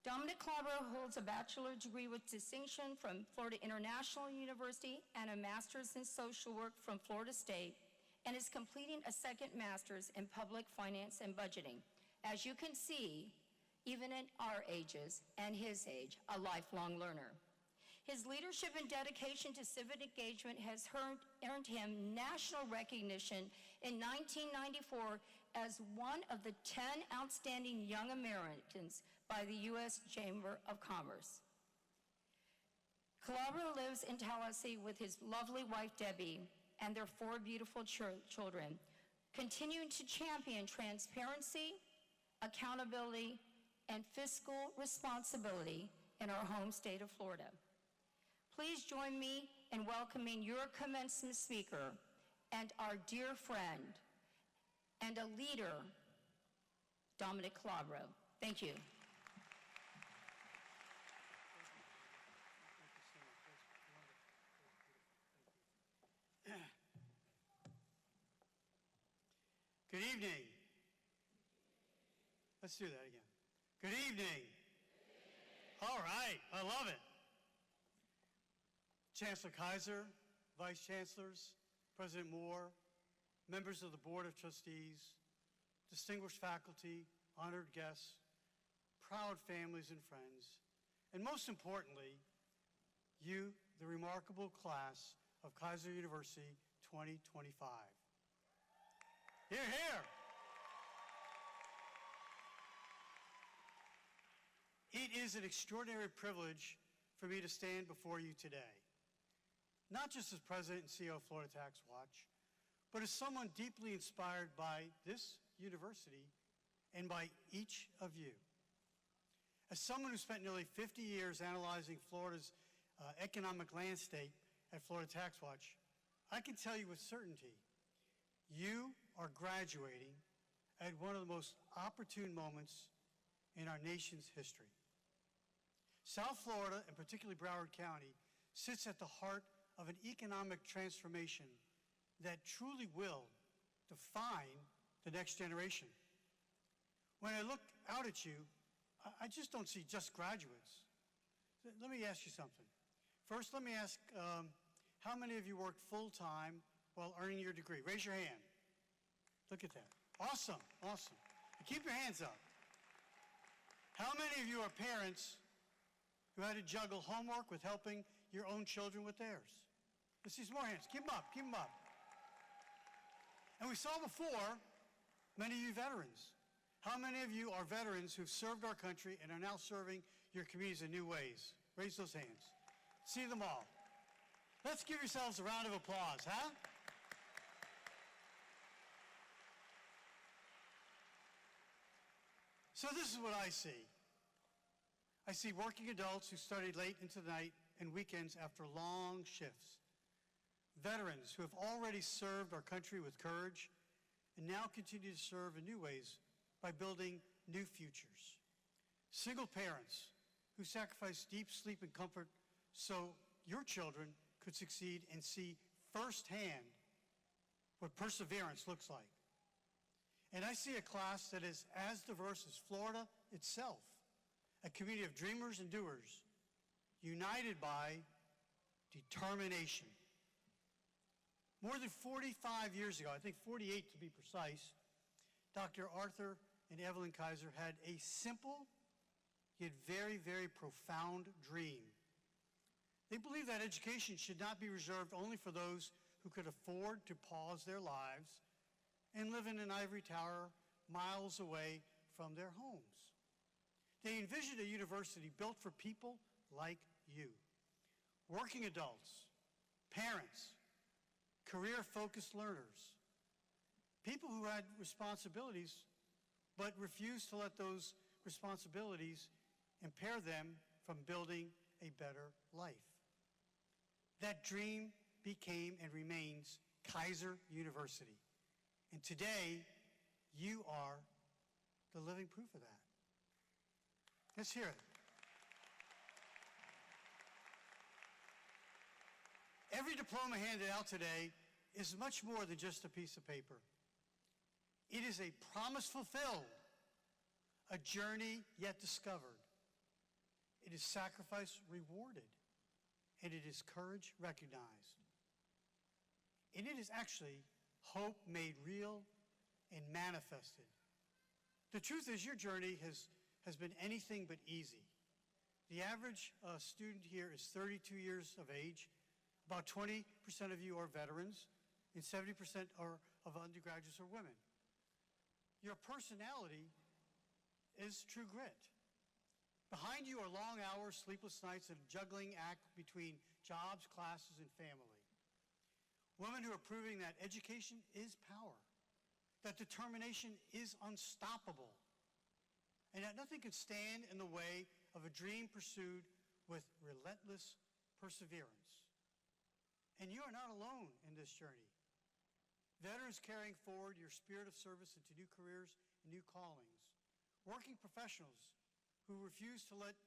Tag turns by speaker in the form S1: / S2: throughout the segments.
S1: Dominic Calabro holds a bachelor's degree with distinction from Florida International University and a master's in social work from Florida State, and is completing a second master's in public finance and budgeting. As you can see, even in our ages and his age, a lifelong learner. His leadership and dedication to civic engagement has earned him national recognition in 1994 as one of the 10 outstanding young Americans by the U.S. Chamber of Commerce. Calabro lives in Tallahassee with his lovely wife, Debbie, and their 4 beautiful children, continuing to champion transparency, accountability, and fiscal responsibility in our home state of Florida. Please join me in welcoming your commencement speaker and our dear friend and a leader, Dominic Calabro. Thank you.
S2: Good evening. Let's do that again. Good evening. All right, I love it. Chancellor Keiser, Vice Chancellors, President Moore, members of the Board of Trustees, distinguished faculty, honored guests, proud families and friends, and most importantly, you, the remarkable class of Keiser University 2025. Hear, hear. It is an extraordinary privilege for me to stand before you today, not just as President and CEO of Florida TaxWatch, but as someone deeply inspired by this university and by each of you. As someone who spent nearly 50 years analyzing Florida's economic landscape at Florida TaxWatch, I can tell you with certainty, you are graduating at one of the most opportune moments in our nation's history. South Florida, and particularly Broward County, sits at the heart of an economic transformation that truly will define the next generation. When I look out at you, I just don't see just graduates. Let me ask you something. First, let me ask, how many of you worked full-time while earning your degree? Raise your hand. Look at that. Awesome, awesome. Keep your hands up. How many of you are parents who had to juggle homework with helping your own children with theirs? Let's see some more hands. Keep them up, keep them up. And we saw before, many of you veterans. How many of you are veterans who've served our country and are now serving your communities in new ways? Raise those hands. See them all. Let's give yourselves a round of applause, huh? So this is what I see. I see working adults who studied late into the night and weekends after long shifts. Veterans who have already served our country with courage and now continue to serve in new ways by building new futures. Single parents who sacrifice deep sleep and comfort so your children could succeed and see firsthand what perseverance looks like. And I see a class that is as diverse as Florida itself, a community of dreamers and doers, united by determination. More than 45 years ago, I think 48 to be precise, Dr. Arthur and Evelyn Keiser had a simple yet very, very profound dream. They believed that education should not be reserved only for those who could afford to pause their lives and live in an ivory tower miles away from their homes. They envisioned a university built for people like you, working adults, parents, career-focused learners, people who had responsibilities but refused to let those responsibilities impair them from building a better life. That dream became and remains Keiser University. And today, you are the living proof of that. Let's hear it. Every diploma handed out today is much more than just a piece of paper. It is a promise fulfilled, a journey yet discovered, It is sacrifice rewarded, and it is courage recognized. And it is actually hope made real and manifested. The truth is, your journey has been anything but easy. The average student here is 32 years of age. About 20% of you are veterans, and 70% of undergraduates are women. Your personality is true grit. Behind you are long hours, sleepless nights, and a juggling act between jobs, classes, and family. Women who are proving that education is power, that determination is unstoppable, and that nothing can stand in the way of a dream pursued with relentless perseverance. And you are not alone in this journey. Veterans carrying forward your spirit of service into new careers and new callings. Working professionals who refuse to let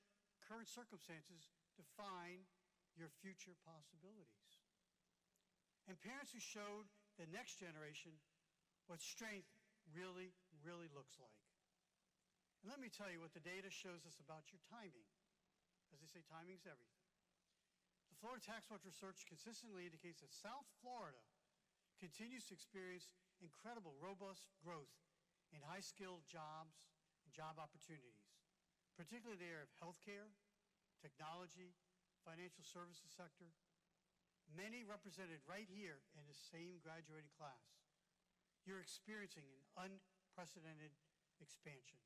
S2: current circumstances define your future possibilities. And parents who showed the next generation what strength really, really looks like. And let me tell you what the data shows us about your timing. As they say, timing's everything. The Florida TaxWatch research consistently indicates that South Florida continues to experience incredible, robust growth in high-skilled jobs and job opportunities, particularly in the area of healthcare, technology, financial services sector, many represented right here in the same graduating class. You're experiencing an unprecedented expansion.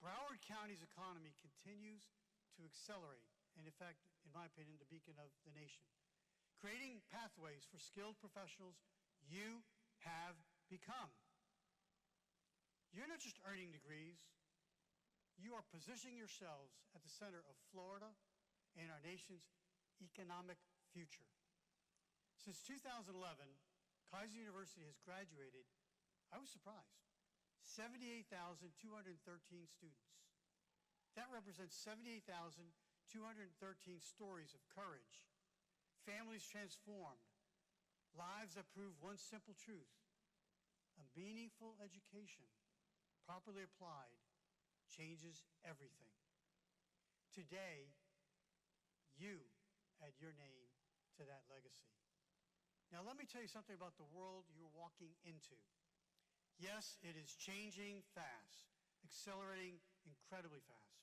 S2: Broward County's economy continues to accelerate, and in fact, in my opinion, the beacon of the nation. Creating pathways for skilled professionals you have become. You're not just earning degrees, you are positioning yourselves at the center of Florida and our nation's economic future. Since 2011, Keiser University has graduated, I was surprised, 78,213 students. That represents 78,213 stories of courage, families transformed, lives that prove one simple truth: a meaningful education, properly applied, changes everything. Today, you add your name to that legacy. Now, let me tell you something about the world you're walking into. Yes, it is changing fast, accelerating incredibly fast.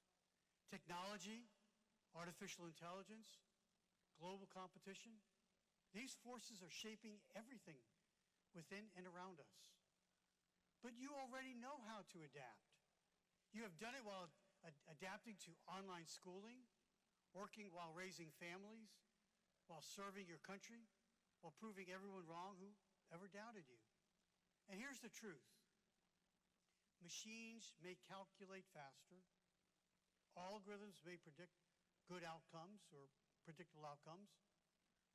S2: Technology, artificial intelligence, global competition, these forces are shaping everything within and around us. But you already know how to adapt. You have done it while adapting to online schooling, working while raising families, while serving your country, while proving everyone wrong who ever doubted you. And here's the truth. Machines may calculate faster. Algorithms may predict good outcomes or predictable outcomes.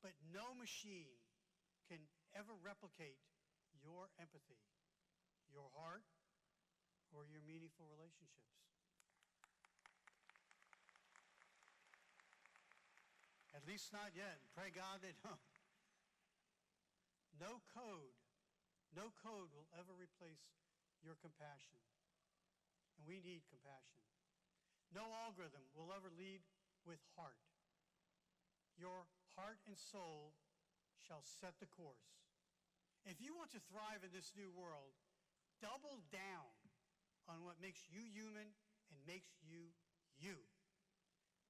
S2: But no machine can ever replicate your empathy, your heart, or your meaningful relationships. At least not yet. Pray God they don't. No code will ever replace your compassion. And we need compassion. No algorithm will ever lead with heart. Your heart and soul shall set the course. If you want to thrive in this new world, double down on what makes you human and makes you you.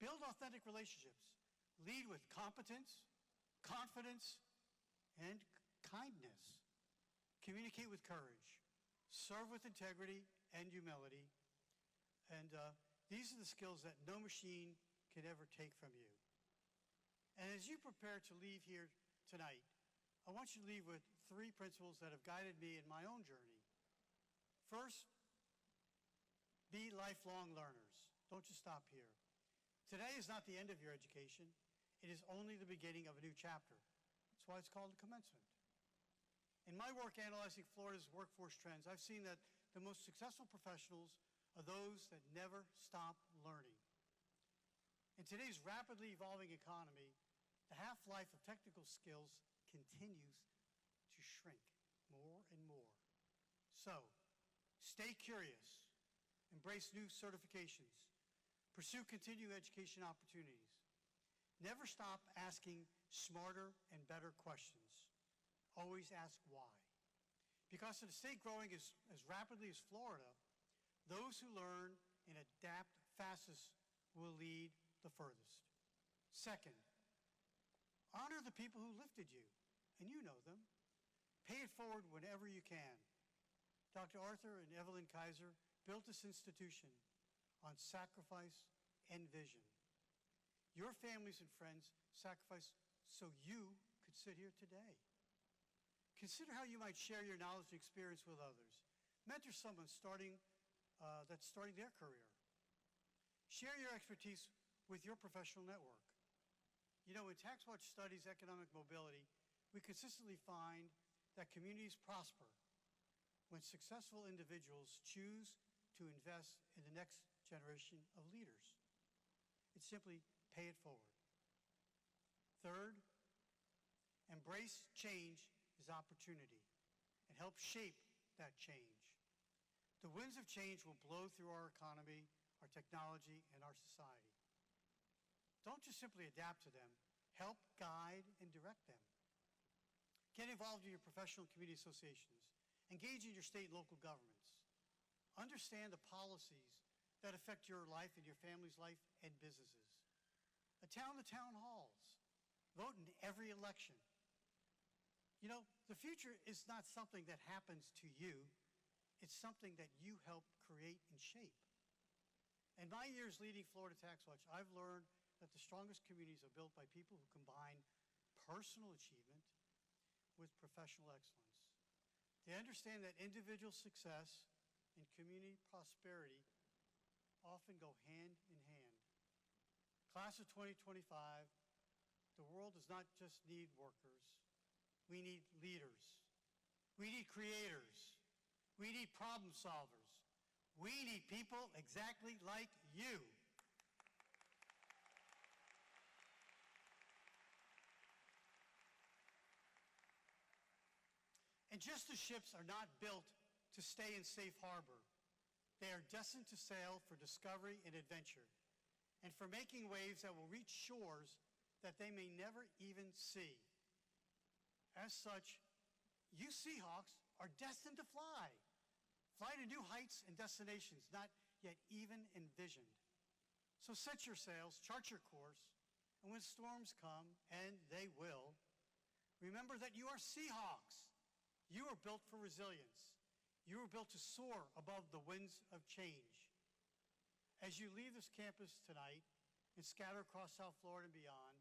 S2: Build authentic relationships. Lead with competence, confidence, and kindness. Communicate with courage. Serve with integrity and humility. And these are the skills that no machine can ever take from you. And as you prepare to leave here tonight, I want you to leave with 3 principles that have guided me in my own journey. First, be lifelong learners. Don't just stop here. Today is not the end of your education. It is only the beginning of a new chapter. That's why it's called the Commencement. In my work analyzing Florida's workforce trends, I've seen that the most successful professionals are those that never stop learning. In today's rapidly evolving economy, the half-life of technical skills continues to shrink more and more. So, stay curious, embrace new certifications, Pursue continuing education opportunities. Never stop asking smarter and better questions. Always ask why. Because in a state growing as rapidly as Florida, those who learn and adapt fastest will lead the furthest. Second, honor the people who lifted you, and you know them. Pay it forward whenever you can. Dr. Arthur and Evelyn Keiser built this institution on sacrifice and vision. Your families and friends sacrificed so you could sit here today. Consider how you might share your knowledge and experience with others. Mentor someone that's starting their career. Share your expertise with your professional network. You know, when TaxWatch studies economic mobility, we consistently find that communities prosper when successful individuals choose to invest in the next generation of leaders. It's simply pay it forward. Third, embrace change as opportunity and help shape that change. The winds of change will blow through our economy, our technology, and our society. Don't just simply adapt to them. Help guide and direct them. Get involved in your professional and community associations. Engage in your state and local governments. Understand the policies that affect your life and your family's life and businesses. Attend the town halls. Vote in every election. You know, the future is not something that happens to you. It's something that you help create and shape. In my years leading Florida TaxWatch, I've learned that the strongest communities are built by people who combine personal achievement with professional excellence. They understand that individual success and community prosperity often go hand in hand. Class of 2025, the world does not just need workers. We need leaders. We need creators. We need problem solvers. We need people exactly like you. And just as ships are not built to stay in safe harbor, they are destined to sail for discovery and adventure, and for making waves that will reach shores that they may never even see. As such, you Seahawks are destined to fly to new heights and destinations not yet even envisioned. So set your sails, chart your course, and when storms come, and they will, remember that you are Seahawks. You are built for resilience. You are built to soar above the winds of change. As you leave this campus tonight and scatter across South Florida and beyond,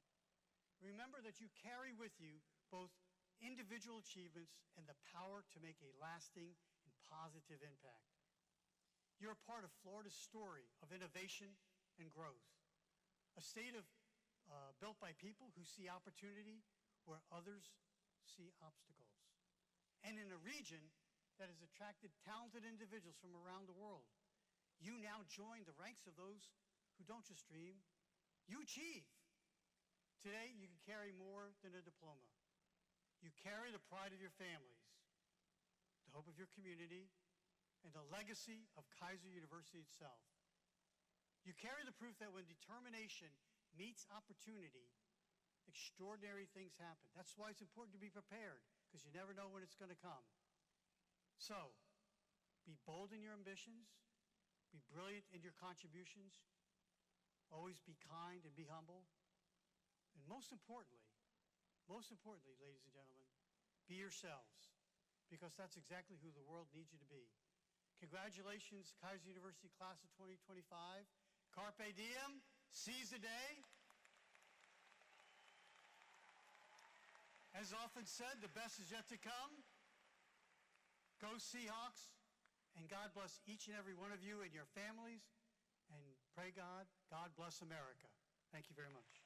S2: remember that you carry with you both individual achievements and the power to make a lasting and positive impact. You're a part of Florida's story of innovation and growth, a state built by people who see opportunity where others see obstacles, and in a region that has attracted talented individuals from around the world. You now join the ranks of those who don't just dream, you achieve. Today, you can carry more than a diploma. You carry the pride of your families, the hope of your community, and the legacy of Keiser University itself. You carry the proof that when determination meets opportunity, extraordinary things happen. That's why it's important to be prepared, because you never know when it's going to come. So, be bold in your ambitions, be brilliant in your contributions, always be kind and be humble, and most importantly, ladies and gentlemen, be yourselves, because that's exactly who the world needs you to be. Congratulations, Keiser University Class of 2025. Carpe diem, seize the day. As often said, the best is yet to come. Go Seahawks, and God bless each and every one of you and your families, and pray God bless America. Thank you very much.